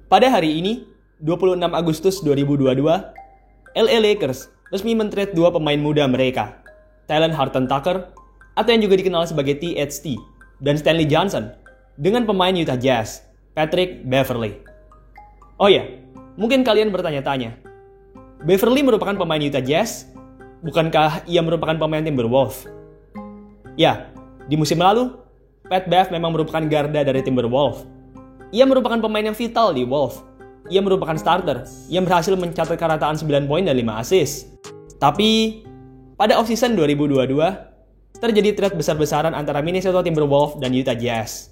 Pada hari ini, 26 Agustus 2022, LA Lakers resmi men-trade dua pemain muda mereka, Talen Horton-Tucker, atau yang juga dikenal sebagai THT, dan Stanley Johnson, dengan pemain Utah Jazz, Patrick Beverley. Oh ya, mungkin kalian bertanya-tanya, Beverley merupakan pemain Utah Jazz? Bukankah ia merupakan pemain Timberwolves? Ya, di musim lalu, Pat Bev memang merupakan garda dari Timberwolves. Ia merupakan pemain yang vital di Wolves. Ia merupakan starter yang berhasil mencatatkan rataan 9 poin dan 5 assist. Tapi, pada offseason 2022, terjadi trade besar-besaran antara Minnesota Timberwolves dan Utah Jazz.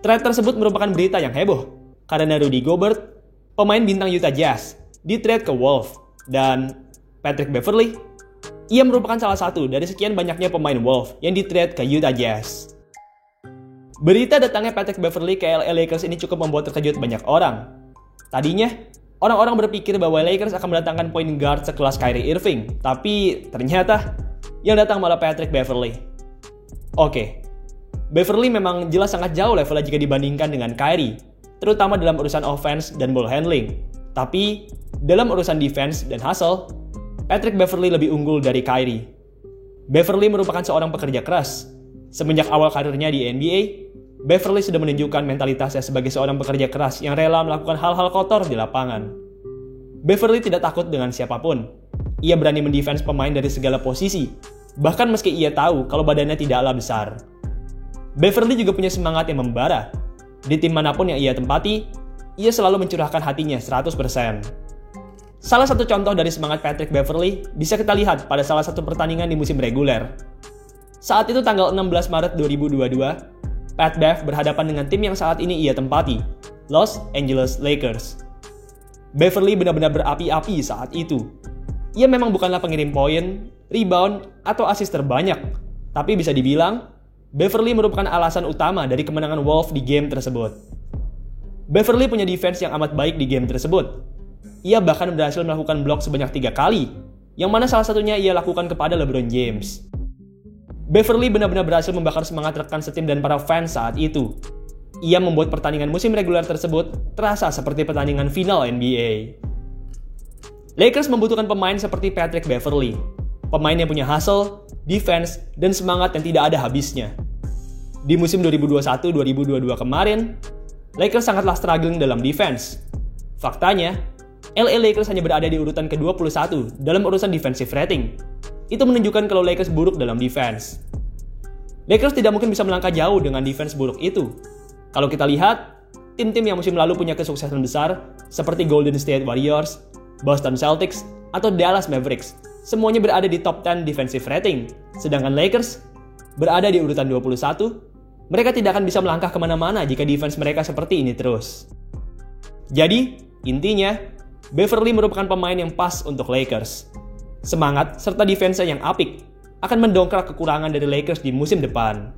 Trade tersebut merupakan berita yang heboh, karena Rudy Gobert, pemain bintang Utah Jazz, di-trade ke Wolves, dan Patrick Beverley, ia merupakan salah satu dari sekian banyaknya pemain Wolves yang di-trade ke Utah Jazz. Berita datangnya Patrick Beverley ke LA Lakers ini cukup membuat terkejut banyak orang. Tadinya, orang-orang berpikir bahwa Lakers akan mendatangkan point guard sekelas Kyrie Irving, tapi ternyata yang datang malah Patrick Beverley. Oke, Beverley memang jelas sangat jauh levelnya jika dibandingkan dengan Kyrie, terutama dalam urusan offense dan ball handling. Tapi, dalam urusan defense dan hustle, Patrick Beverley lebih unggul dari Kyrie. Beverley merupakan seorang pekerja keras. Semenjak awal karirnya di NBA, Beverley sudah menunjukkan mentalitasnya sebagai seorang pekerja keras yang rela melakukan hal-hal kotor di lapangan. Beverley tidak takut dengan siapapun. Ia berani mendefense pemain dari segala posisi, bahkan meski ia tahu kalau badannya tidaklah besar. Beverley juga punya semangat yang membara. Di tim manapun yang ia tempati, ia selalu mencurahkan hatinya 100%. Salah satu contoh dari semangat Patrick Beverley bisa kita lihat pada salah satu pertandingan di musim reguler. Saat itu tanggal 16 Maret 2022, Pat Bev berhadapan dengan tim yang saat ini ia tempati, Los Angeles Lakers. Beverley benar-benar berapi-api saat itu. Ia memang bukanlah pengirim poin, rebound, atau assist terbanyak, tapi bisa dibilang, Beverley merupakan alasan utama dari kemenangan Wolves di game tersebut. Beverley punya defense yang amat baik di game tersebut. Ia bahkan berhasil melakukan blok sebanyak 3 kali, yang mana salah satunya ia lakukan kepada LeBron James. Beverley benar-benar berhasil membakar semangat rekan setim dan para fans saat itu. Ia membuat pertandingan musim reguler tersebut terasa seperti pertandingan final NBA. Lakers membutuhkan pemain seperti Patrick Beverley, pemain yang punya hustle, defense, dan semangat yang tidak ada habisnya. Di musim 2021-2022 kemarin, Lakers sangatlah struggling dalam defense. Faktanya, LA Lakers hanya berada di urutan ke-21 dalam urusan defensive rating. Itu menunjukkan kalau Lakers buruk dalam defense. Lakers tidak mungkin bisa melangkah jauh dengan defense buruk itu. Kalau kita lihat, tim-tim yang musim lalu punya kesuksesan besar seperti Golden State Warriors, Boston Celtics, atau Dallas Mavericks, semuanya berada di top 10 defensive rating. Sedangkan Lakers berada di urutan 21, mereka tidak akan bisa melangkah kemana-mana jika defense mereka seperti ini terus. Jadi, intinya, Beverley merupakan pemain yang pas untuk Lakers. Semangat serta defense yang apik akan mendongkrak kekurangan dari Lakers di musim depan.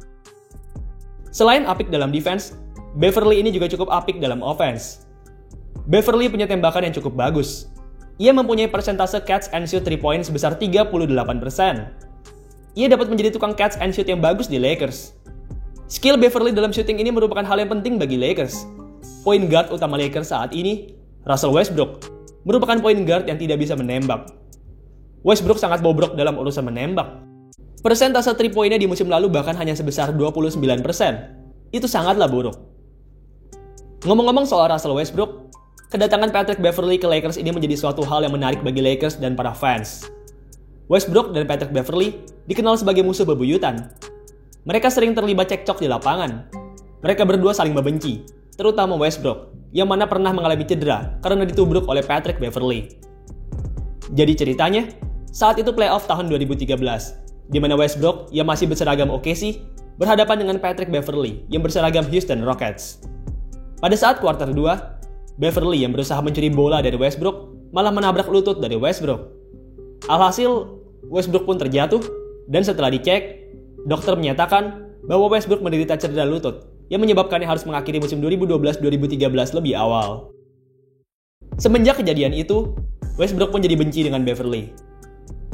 Selain apik dalam defense, Beverley ini juga cukup apik dalam offense. Beverley punya tembakan yang cukup bagus. Ia mempunyai persentase catch and shoot 3 point sebesar 38%. Ia dapat menjadi tukang catch and shoot yang bagus di Lakers. Skill Beverley dalam shooting ini merupakan hal yang penting bagi Lakers. Point guard utama Lakers saat ini, Russell Westbrook, merupakan point guard yang tidak bisa menembak. Westbrook sangat bobrok dalam urusan menembak. Persentase 3 poinnya di musim lalu bahkan hanya sebesar 29%. Itu sangatlah buruk. Ngomong-ngomong soal Russell Westbrook, kedatangan Patrick Beverley ke Lakers ini menjadi suatu hal yang menarik bagi Lakers dan para fans. Westbrook dan Patrick Beverley dikenal sebagai musuh bebuyutan. Mereka sering terlibat cekcok di lapangan. Mereka berdua saling membenci, terutama Westbrook, yang mana pernah mengalami cedera karena ditubruk oleh Patrick Beverley. Jadi ceritanya, saat itu playoff tahun 2013, di mana Westbrook yang masih berseragam OKC berhadapan dengan Patrick Beverley yang berseragam Houston Rockets. Pada saat kuarter 2, Beverley yang berusaha mencuri bola dari Westbrook malah menabrak lutut dari Westbrook. Alhasil, Westbrook pun terjatuh dan setelah dicek, dokter menyatakan bahwa Westbrook menderita cedera lutut yang menyebabkannya harus mengakhiri musim 2012-2013 lebih awal. Semenjak kejadian itu, Westbrook pun jadi benci dengan Beverley.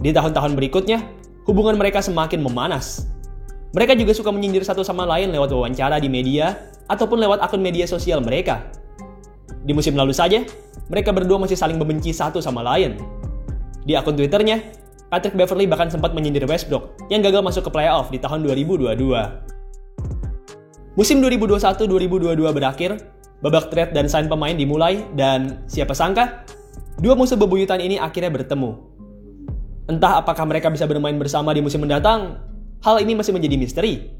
Di tahun-tahun berikutnya, hubungan mereka semakin memanas. Mereka juga suka menyindir satu sama lain lewat wawancara di media ataupun lewat akun media sosial mereka. Di musim lalu saja, mereka berdua masih saling membenci satu sama lain. Di akun Twitternya, Patrick Beverley bahkan sempat menyindir Westbrook yang gagal masuk ke playoff di tahun 2022. Musim 2021-2022 berakhir, babak trade dan sign pemain dimulai, dan siapa sangka, dua musuh bebuyutan ini akhirnya bertemu. Entah apakah mereka bisa bermain bersama di musim mendatang, hal ini masih menjadi misteri.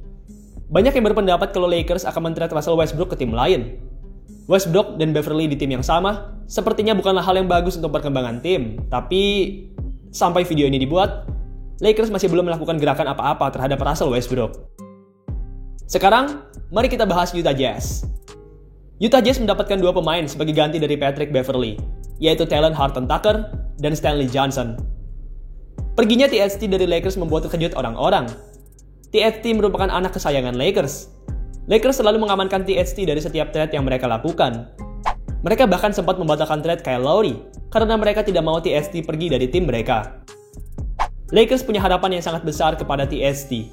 Banyak yang berpendapat kalau Lakers akan men-trade Russell Westbrook ke tim lain. Westbrook dan Beverley di tim yang sama sepertinya bukanlah hal yang bagus untuk perkembangan tim, tapi sampai video ini dibuat, Lakers masih belum melakukan gerakan apa-apa terhadap Russell Westbrook. Sekarang, mari kita bahas Utah Jazz. Utah Jazz mendapatkan dua pemain sebagai ganti dari Patrick Beverley, yaitu Talen Horton-Tucker dan Stanley Johnson. Perginya THT dari Lakers membuat terkejut orang-orang. THT merupakan anak kesayangan Lakers. Lakers selalu mengamankan THT dari setiap trade yang mereka lakukan. Mereka bahkan sempat membatalkan trade Kyle Lowry karena mereka tidak mau THT pergi dari tim mereka. Lakers punya harapan yang sangat besar kepada THT.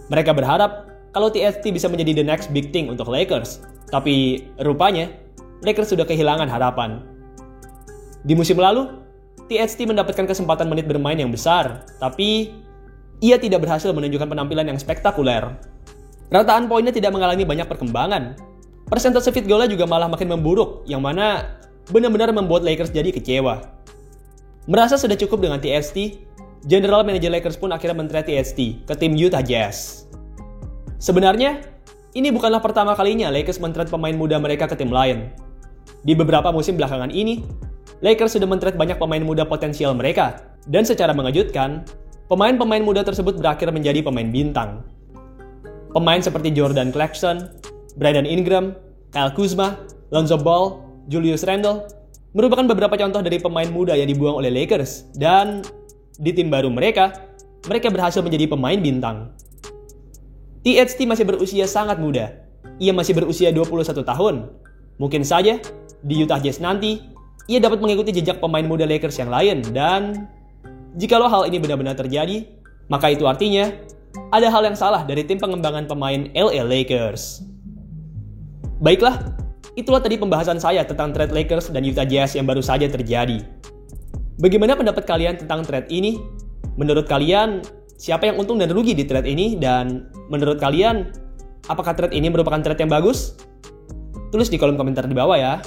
Mereka berharap kalau THT bisa menjadi the next big thing untuk Lakers. Tapi rupanya, Lakers sudah kehilangan harapan. Di musim lalu, THT mendapatkan kesempatan menit bermain yang besar, tapi ia tidak berhasil menunjukkan penampilan yang spektakuler. Rataan poinnya tidak mengalami banyak perkembangan. Persentase field goal-nya juga malah makin memburuk, yang mana benar-benar membuat Lakers jadi kecewa. Merasa sudah cukup dengan THT, General Manager Lakers pun akhirnya men-trade THT ke tim Utah Jazz. Sebenarnya, ini bukanlah pertama kalinya Lakers men-trade pemain muda mereka ke tim lain. Di beberapa musim belakangan ini, Lakers sudah men-trade banyak pemain muda potensial mereka, dan secara mengejutkan, pemain-pemain muda tersebut berakhir menjadi pemain bintang. Pemain seperti Jordan Clarkson, Brandon Ingram, Kyle Kuzma, Lonzo Ball, Julius Randle merupakan beberapa contoh dari pemain muda yang dibuang oleh Lakers, dan di tim baru mereka berhasil menjadi pemain bintang. THT masih berusia sangat muda. Ia masih berusia 21 tahun. Mungkin saja di Utah Jazz nanti ia dapat mengikuti jejak pemain muda Lakers yang lain, dan jikalau hal ini benar-benar terjadi, maka itu artinya ada hal yang salah dari tim pengembangan pemain LA Lakers. Baiklah, itulah tadi pembahasan saya tentang trade Lakers dan Utah Jazz yang baru saja terjadi. Bagaimana pendapat kalian tentang trade ini? Menurut kalian, siapa yang untung dan rugi di trade ini? Dan menurut kalian, apakah trade ini merupakan trade yang bagus? Tulis di kolom komentar di bawah ya.